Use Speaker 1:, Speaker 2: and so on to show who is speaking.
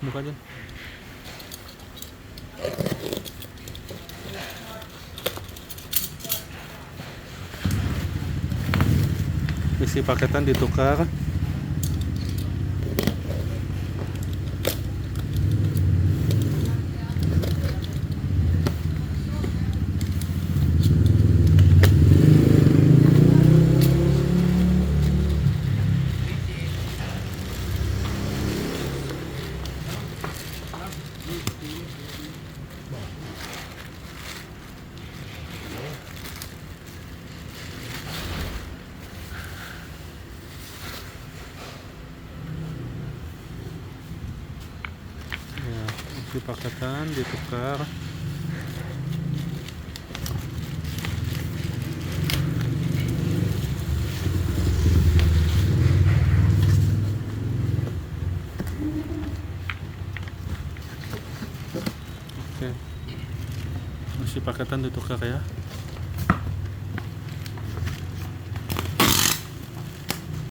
Speaker 1: buka aja. Isi paketan ditukar. Ya, isi paketan ditukar. Oke, isi paketan ditukar ya.